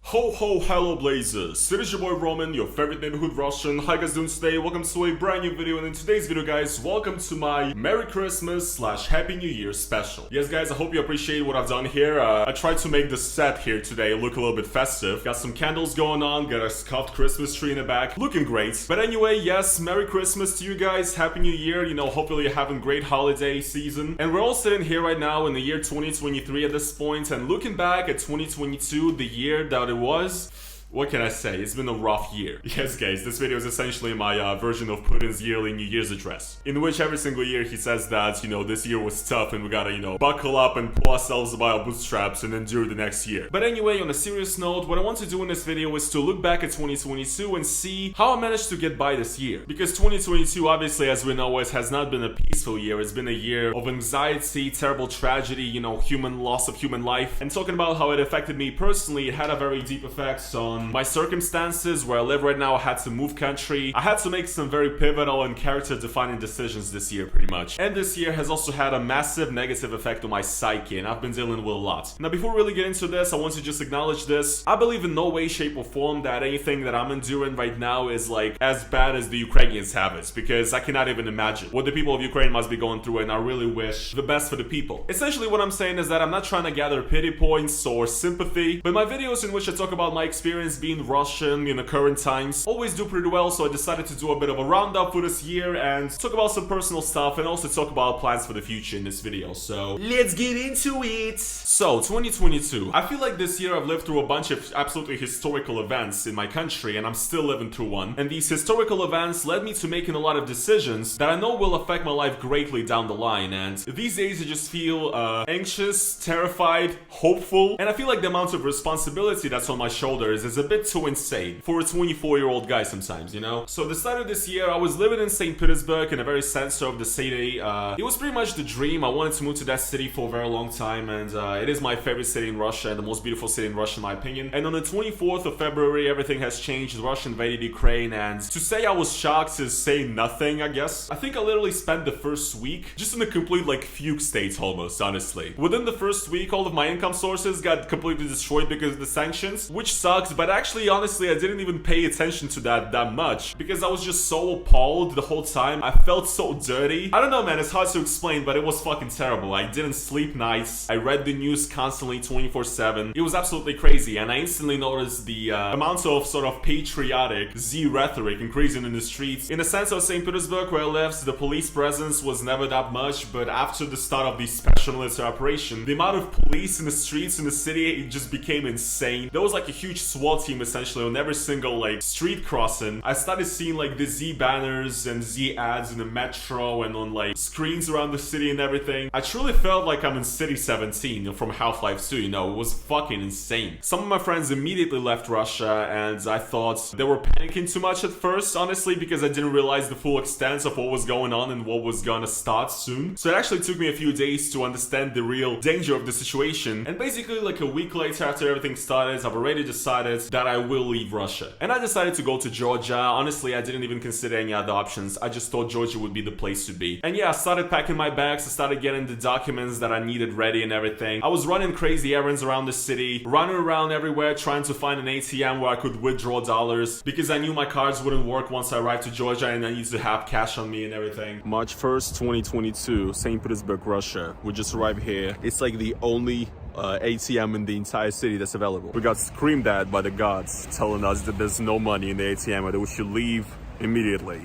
Ho ho, hello blazers, it is your boy Roman, your favorite neighborhood Russian. How you guys doing today? Welcome to a brand new video, and in today's video guys, welcome to my Merry Christmas / Happy New Year special. Yes guys, I hope you appreciate what I've done here. I tried to make the set here today look a little bit festive. Got some candles going on, got a scuffed Christmas tree in the back, looking great. But anyway, yes, Merry Christmas to you guys, Happy New Year, hopefully you're having a great holiday season. And we're all sitting here right now in the year 2023 at this point, and looking back at 2022, the year that it was. What can I say? It's been a rough year. Yes guys, this video is essentially my version of Putin's yearly New Year's address, in which every single year he says that, this year was tough and we gotta, buckle up and pull ourselves by our bootstraps and endure the next year. But anyway, on a serious note, what I want to do in this video is to look back at 2022 and see how I managed to get by this year. Because 2022, obviously, as we know, it has not been a peaceful year. It's been a year of anxiety, terrible tragedy, human loss of human life. And talking about how it affected me personally, it had a very deep effect on my circumstances. Where I live right now, I had to move country. I had to make some very pivotal and character-defining decisions this year, pretty much. And this year has also had a massive negative effect on my psyche, and I've been dealing with a lot. Now, before we really get into this, I want to just acknowledge this. I believe in no way, shape, or form that anything that I'm enduring right now is like as bad as the Ukrainians have it, because I cannot even imagine what the people of Ukraine must be going through, and I really wish the best for the people. Essentially, what I'm saying is that I'm not trying to gather pity points or sympathy, but my videos in which I talk about my experience being Russian in the current times always do pretty well, so I decided to do a bit of a roundup for this year and talk about some personal stuff and also talk about plans for the future in this video. So let's get into it. So 2022, I feel like this year I've lived through a bunch of absolutely historical events in my country, and I'm still living through one. And these historical events led me to making a lot of decisions that I know will affect my life greatly down the line. And these days I just feel anxious, terrified, hopeful, and I feel like the amount of responsibility that's on my shoulders is a bit too insane for a 24-year-old guy sometimes, So the start of this year, I was living in St. Petersburg, in the very center of the city. It was pretty much the dream. I wanted to move to that city for a very long time, and it is my favorite city in Russia and the most beautiful city in Russia in my opinion. And on the 24th of February, everything has changed. Russia invaded Ukraine, and to say I was shocked is saying nothing, I guess. I think I literally spent the first week just in a complete fugue state almost, honestly. Within the first week, all of my income sources got completely destroyed because of the sanctions, which sucks, but actually, honestly, I didn't even pay attention to that much because I was just so appalled the whole time. I felt so dirty. I don't know, man, it's hard to explain, but it was fucking terrible. I didn't sleep nights. I read the news constantly 24/7. It was absolutely crazy, and I instantly noticed the amount of sort of patriotic Z rhetoric increasing in the streets. In the center of St. Petersburg where I lived, the police presence was never that much, but after the start of the special military operation, the amount of police in the streets in the city, it just became insane. There was a huge SWAT team essentially on every single street crossing. I started seeing the Z banners and Z ads in the metro and on screens around the city and everything. I truly felt like I'm in City 17 from Half-Life 2, it was fucking insane. Some of my friends immediately left Russia, and I thought they were panicking too much at first, honestly, because I didn't realize the full extent of what was going on and what was gonna start soon. So it actually took me a few days to understand the real danger of the situation, and basically a week later after everything started, I've already decided that I will leave Russia. And I decided to go to Georgia. Honestly, I didn't even consider any other options. I just thought Georgia would be the place to be. And yeah, I started packing my bags. I started getting the documents that I needed ready and everything. I was running crazy errands around the city, running around everywhere trying to find an ATM where I could withdraw dollars, because I knew my cards wouldn't work once I arrived to Georgia and I needed to have cash on me and everything. March 1st, 2022, St. Petersburg, Russia. We just arrived here. It's the only ATM in the entire city that's available. We got screamed at by the guards telling us that there's no money in the ATM and that we should leave immediately.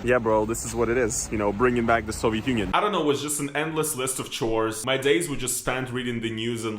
Yeah, bro, this is what it is, bringing back the Soviet Union. I don't know, it was just an endless list of chores. My days were just spent reading the news and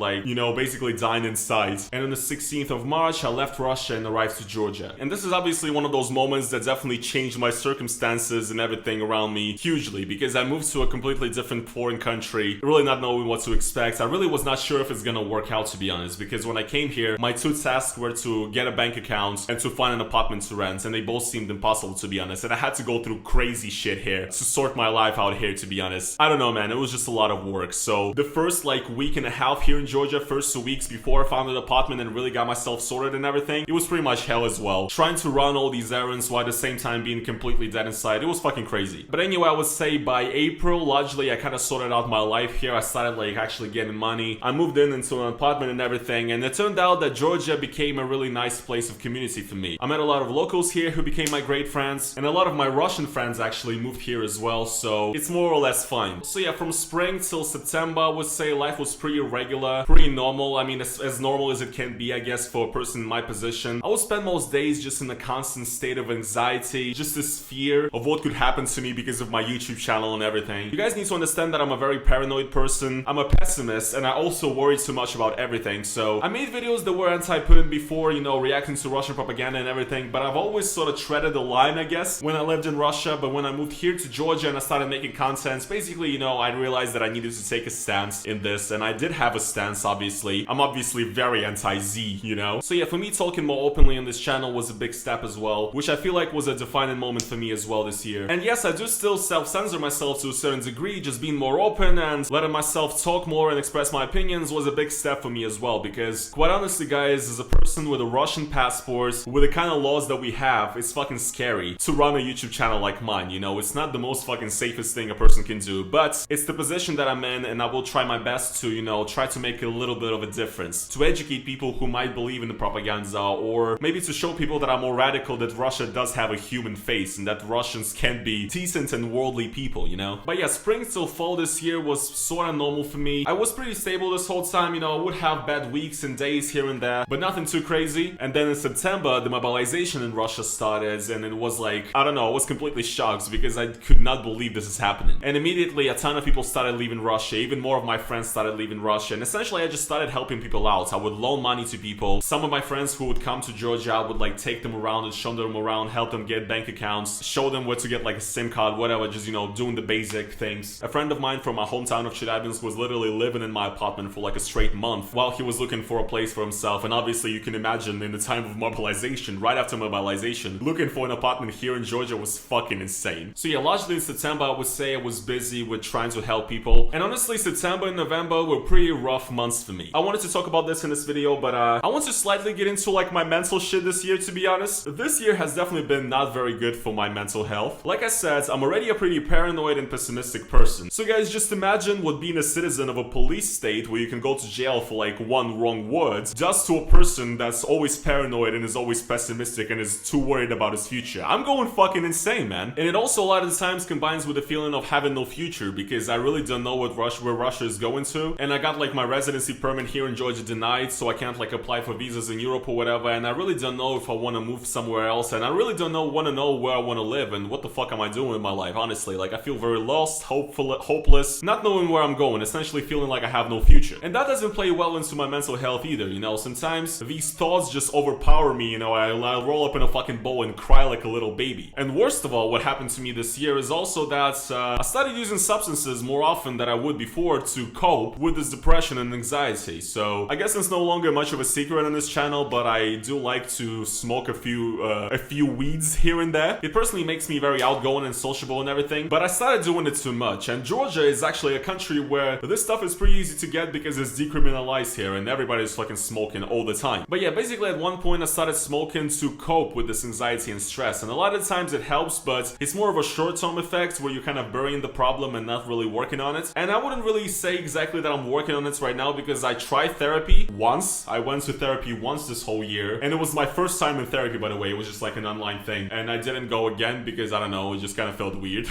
basically dying inside. And on the 16th of March, I left Russia and arrived to Georgia. And this is obviously one of those moments that definitely changed my circumstances and everything around me hugely, because I moved to a completely different foreign country, really not knowing what to expect. I really was not sure if it's gonna work out, to be honest, because when I came here, my two tasks were to get a bank account and to find an apartment to rent, and they both seemed impossible to be honest, and I had to go through crazy shit here to sort my life out here, to be honest. I don't know, man, it was just a lot of work. So the first like week and a half here in Georgia, first 2 weeks before I found an apartment and really got myself sorted and everything, it was pretty much hell as well. Trying to run all these errands while at the same time being completely dead inside, it was fucking crazy. But anyway, I would say by April, largely I kind of sorted out my life here. I started like actually getting money. I moved into an apartment and everything, and it turned out that Georgia became a really nice place of community for me. I met a lot of locals here who became my great friends, and a lot of my Russian friends actually moved here as well, so it's more or less fine. So yeah, from spring till September, I would say life was pretty regular, pretty normal. I mean, as normal as it can be, I guess, for a person in my position. I would spend most days just in a constant state of anxiety, just this fear of what could happen to me because of my YouTube channel and everything. You guys need to understand that I'm a very paranoid person. I'm a pessimist, and I also worry too much about everything. So I made videos that were anti-Putin before, you know, reacting to Russian propaganda and everything, but I've always sort of treaded the line, I guess, when I lived in Russia. But when I moved here to Georgia and I started making content, basically, you know, I realized that I needed to take a stance in this, and I did have a stance, obviously. I'm obviously very anti-Z, you know? So yeah, for me, talking more openly on this channel was a big step as well, which I feel like was a defining moment for me as well this year. And yes, I do still self-censor myself to a certain degree. Just being more open and letting myself talk more and express my opinions was a big step for me as well, because quite honestly, guys, as a person with a Russian passport, with the kind of laws that we have, it's fucking scary to run a YouTube channel like mine, you know? It's not the most fucking safest thing a person can do, but it's the position that I'm in, and I will try my best to, you know, try to make a little bit of a difference, to educate people who might believe in the propaganda, or maybe to show people that I'm more radical, that Russia does have a human face, and that Russians can be decent and worldly people, you know? But yeah, spring till fall this year was sort of normal for me. I was pretty stable this whole time, you know, I would have bad weeks and days here and there, but nothing too crazy. And then in September, the mobilization in Russia started, and it was like, I don't know, I was completely shocked because I could not believe this is happening. And immediately a ton of people started leaving Russia, even more of my friends started leaving Russia, and essentially I just started helping people out. I would loan money to people. Some of my friends who would come to Georgia, I would like take them around and show them around, help them get bank accounts, show them where to get like a SIM card, whatever, just, you know, doing the basic things. A friend of mine from my hometown of Chelyabinsk was literally living in my apartment for like a straight month while he was looking for a place for himself. And obviously you can imagine in the time of mobilization, right after mobilization, looking for an apartment here in Georgia was fucking insane. So yeah, largely in September, I would say I was busy with trying to help people. And honestly, September and November were pretty rough months for me. I wanted to talk about this in this video, but I want to slightly get into like my mental shit this year, to be honest. This year has definitely been not very good for my mental health. Like I said, I'm already a pretty paranoid and pessimistic person. So guys, just imagine what being a citizen of a police state where you can go to jail for like one wrong word does to a person that's always paranoid and is always pessimistic and is too worried about his future. I'm going fucking insane, man. And it also a lot of the times combines with the feeling of having no future, because I really don't know where Russia is going to. And I got like my residency permit here in Georgia denied, so I can't like apply for visas in Europe or whatever. And I really don't know if I want to move somewhere else. And I really don't want to know where I want to live and what the fuck am I doing in my life, honestly. Like I feel very lost, hopeless, not knowing where I'm going, essentially feeling like I have no future. And that doesn't play well into my mental health either, you know? Sometimes these thoughts just overpower me, you know? I'll roll up in a fucking bowl and cry like a little baby. And worst of all, what happened to me this year is also that I started using substances more often than I would before to cope with this depression and anxiety. So I guess it's no longer much of a secret on this channel, but I do like to smoke a few weeds here and there. It personally makes me very outgoing and sociable and everything, but I started doing it too much. And Georgia is actually a country where this stuff is pretty easy to get because it's decriminalized here and everybody's fucking smoking all the time. But yeah, basically at one point I started smoking to cope with this anxiety and stress, and a lot of times it helps, but it's more of a short-term effect where you're kind of burying the problem and not really working on it. And I wouldn't really say exactly that I'm working on it right now, because I tried therapy once. I went to therapy once this whole year, and it was my first time in therapy, by the way. It was just like an online thing, and I didn't go again because I don't know, it just kind of felt weird.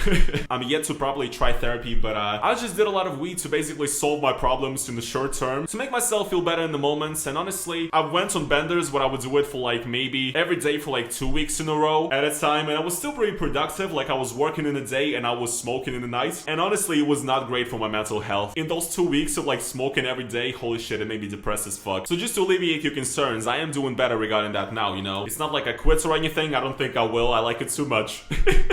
I'm yet to probably try therapy, but I just did a lot of weed to basically solve my problems in the short term, to make myself feel better in the moments. And honestly, I went on benders where I would do it for like maybe every day for like 2 weeks in a row at a time, and I was still pretty productive. Like I was working in the day and I was smoking in the night, and honestly it was not great for my mental health. In those 2 weeks of like smoking every day, holy shit, it made me depressed as fuck. So just to alleviate your concerns, I am doing better regarding that now, you know? It's not like I quit or anything, I don't think I will, I like it too much.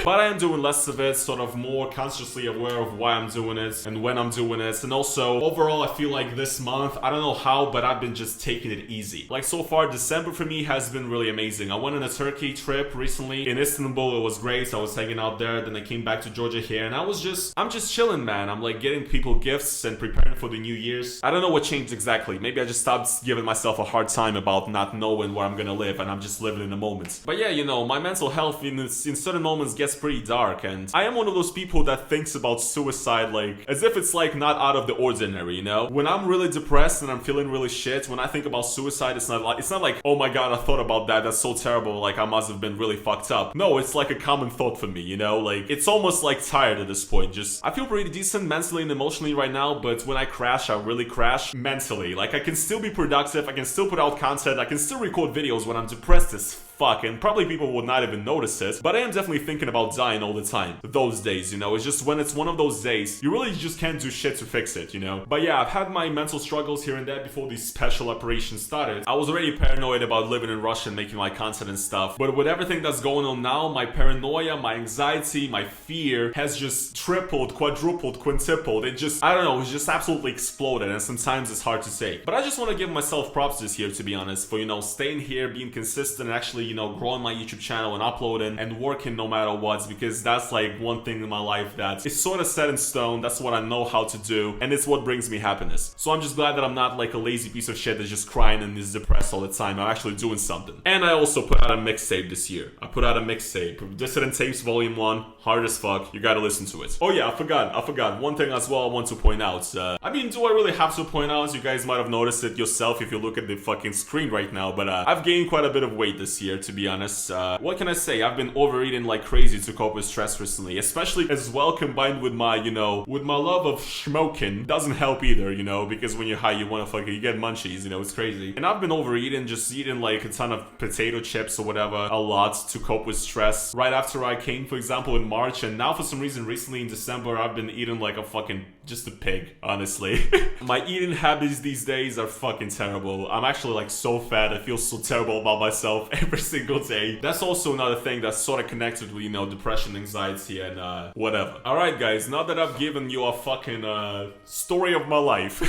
But I am doing less of it, sort of more consciously aware of why I'm doing it and when I'm doing it. And also, overall, I feel like this month, I don't know how, but I've been just taking it easy. Like so far, December for me has been really amazing. I went on a Turkey trip recently. in Istanbul. It was great. I was hanging out there. Then I came back to Georgia here, and I'm just chilling, man. I'm like getting people gifts and preparing for the New Year's. I don't know what changed exactly. Maybe I just stopped giving myself a hard time about not knowing where I'm gonna live, and I'm just living in the moment. But yeah, you know, my mental health in certain moments gets pretty dark, and I am one of those people that thinks about suicide like as if it's like not out of the ordinary, you know? When I'm really depressed and I'm feeling really shit, when I think about suicide, it's not like, oh my god, I thought about that, that's so terrible, like I must have been really fucked up. No, it's like a common thought for me, you know? Like, it's almost like tired at this point. Just, I feel pretty decent mentally and emotionally right now, but when I crash, I really crash mentally. Like, I can still be productive, I can still put out content, I can still record videos when I'm depressed as fuck, and probably people would not even notice it, but I am definitely thinking about dying all the time. Those days, you know, it's just when it's one of those days, you really just can't do shit to fix it, you know? But yeah, I've had my mental struggles here and there before these special operations started. I was already paranoid about living in Russia and making my content and stuff, but with everything that's going on now, my paranoia, my anxiety, my fear has just tripled, quadrupled, quintupled. It just, I don't know, it's just absolutely exploded, and sometimes it's hard to say. But I just want to give myself props this year, to be honest, for, you know, staying here, being consistent, and actually, you know, growing my YouTube channel and uploading and working no matter what, because that's like one thing in my life that is sort of set in stone. That's what I know how to do, and it's what brings me happiness. So I'm just glad that I'm not like a lazy piece of shit that's just crying and is depressed all the time. I'm actually doing something. And I also put out a mixtape this year. I put out a mixtape, Dissident Tapes Volume 1, hard as fuck. You gotta listen to it. Oh yeah, I forgot. One thing as well I want to point out. I mean, do I really have to point out? You guys might have noticed it yourself if you look at the fucking screen right now, but I've gained quite a bit of weight this year, to be honest. What can I say? I've been overeating like crazy to cope with stress recently, especially as well combined with my, you know, with my love of smoking. Doesn't help either, you know, because when you're high, you get munchies, you know, it's crazy. And I've been overeating, just eating like a ton of potato chips or whatever, a lot to cope with stress. Right after I came, for example, in March, and now for some reason recently in December, I've been eating like a fucking, just a pig, honestly. My eating habits these days are fucking terrible. I'm actually like so fat, I feel so terrible about myself every single day. That's also another thing that's sort of connected with, you know, depression, anxiety, and whatever. Alright guys, now that I've given you a fucking story of my life,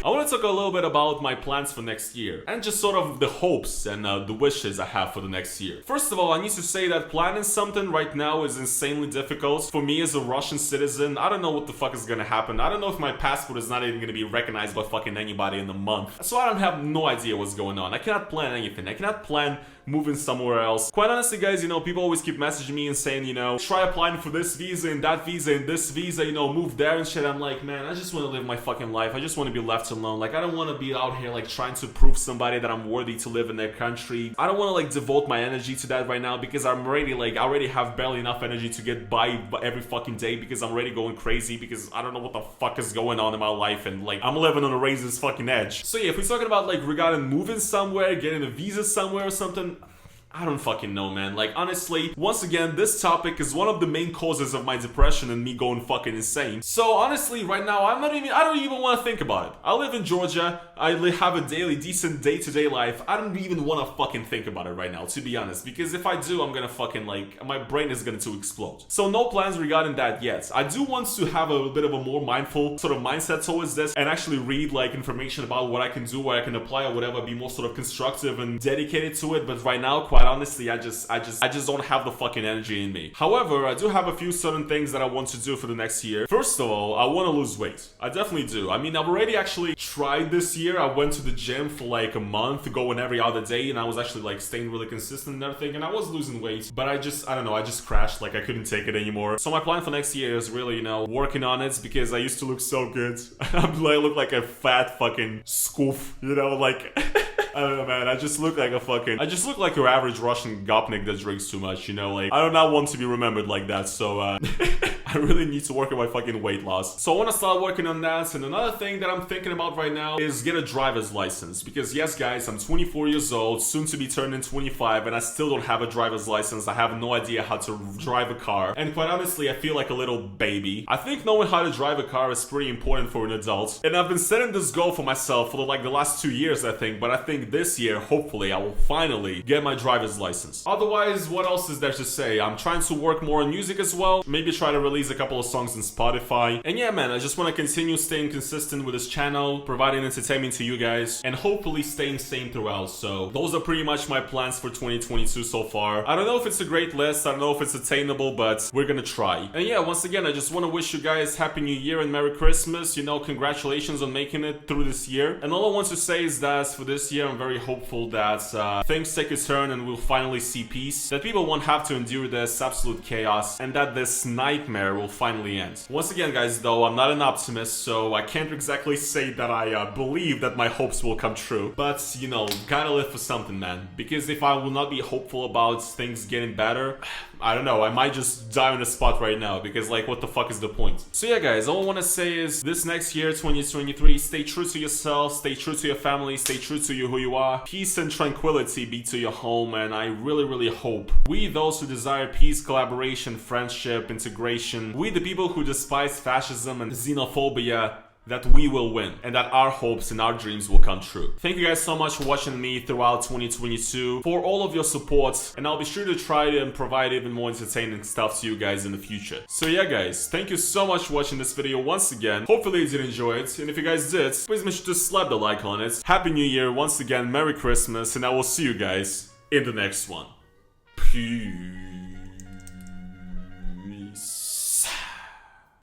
I want to talk a little bit about my plans for next year, and just sort of the hopes and the wishes I have for the next year. First of all, I need to say that planning something right now is insanely difficult. For me as a Russian citizen, I don't know what the fuck is gonna happen. I don't know if my passport is not even gonna be recognized by fucking anybody in a month. So I don't have no idea what's going on. I cannot plan anything. I cannot plan moving somewhere else. Quite honestly, guys, you know, people always keep messaging me and saying, you know, try applying for this visa and that visa and this visa, you know, move there and shit. I'm like, man, I just want to live my fucking life. I just want to be left alone. Like, I don't want to be out here, like, trying to prove somebody that I'm worthy to live in their country. I don't want to, like, devote my energy to that right now, because I'm already, like, I already have barely enough energy to get by every fucking day, because I'm already going crazy, because I don't know what the fuck is going on in my life, and, like, I'm living on a razor's fucking edge. So yeah, if we're talking about, like, regarding moving somewhere, getting a visa somewhere or something, I don't fucking know, man. Like, honestly, once again, this topic is one of the main causes of my depression and me going fucking insane. So, honestly, right now, I don't even want to think about it. I live in Georgia. I have a decent day-to-day life. I don't even want to fucking think about it right now, to be honest. Because if I do, I'm gonna fucking, like, my brain is going to explode. So, no plans regarding that yet. I do want to have a bit of a more mindful sort of mindset towards this, and actually read, like, information about what I can do, where I can apply or whatever, be more sort of constructive and dedicated to it. But right now, quite honestly, I just don't have the fucking energy in me. However, I do have a few certain things that I want to do for the next year. First of all, I want to lose weight. I definitely do. I mean, I've already actually tried this year. I went to the gym for like a month, going every other day, and I was actually like staying really consistent and everything, and I was losing weight, but I don't know, I just crashed. Like, I couldn't take it anymore. So my plan for next year is really, you know, working on it, because I used to look so good. I look like a fat fucking scoof, you know, like... I don't know, man. I just look like your average Russian gopnik that drinks too much, you know? Like, I do not want to be remembered like that, so, I really need to work on my fucking weight loss. So I want to start working on that. And another thing that I'm thinking about right now is get a driver's license. Because yes, guys, I'm 24 years old, soon to be turning 25, and I still don't have a driver's license. I have no idea how to drive a car. And quite honestly, I feel like a little baby. I think knowing how to drive a car is pretty important for an adult. And I've been setting this goal for myself for like the last 2 years, I think. But I think this year, hopefully, I will finally get my driver's license. Otherwise, what else is there to say? I'm trying to work more on music as well. Maybe try to release release a couple of songs on Spotify. And yeah, man, I just want to continue staying consistent with this channel, providing entertainment to you guys, and hopefully staying sane throughout. So those are pretty much my plans for 2022 so far. I don't know if it's a great list, I don't know if it's attainable, but we're gonna try. And yeah, once again, I just want to wish you guys Happy New Year and Merry Christmas. You know, congratulations on making it through this year. And all I want to say is that for this year, I'm very hopeful that things take a turn and we'll finally see peace, that people won't have to endure this absolute chaos, and that this nightmare will finally end. Once again, guys, though, I'm not an optimist, so I can't exactly say that I believe that my hopes will come true. But, you know, gotta live for something, man. Because if I will not be hopeful about things getting better, I don't know, I might just die on the spot right now, because like, what the fuck is the point? So yeah, guys, all I want to say is this next year, 2023, stay true to yourself, stay true to your family, stay true to who you are. Peace and tranquility be to your home, and I really hope we, those who desire peace, collaboration, friendship, integration, we the people who despise fascism and xenophobia, that we will win, and that our hopes and our dreams will come true. Thank you guys so much for watching me throughout 2022, for all of your support, and I'll be sure to try and provide even more entertaining stuff to you guys in the future. So yeah, guys, thank you so much for watching this video once again. Hopefully you did enjoy it, and if you guys did, please make sure to slap the like on it. Happy New Year once again, Merry Christmas, and I will see you guys in the next one. Peace.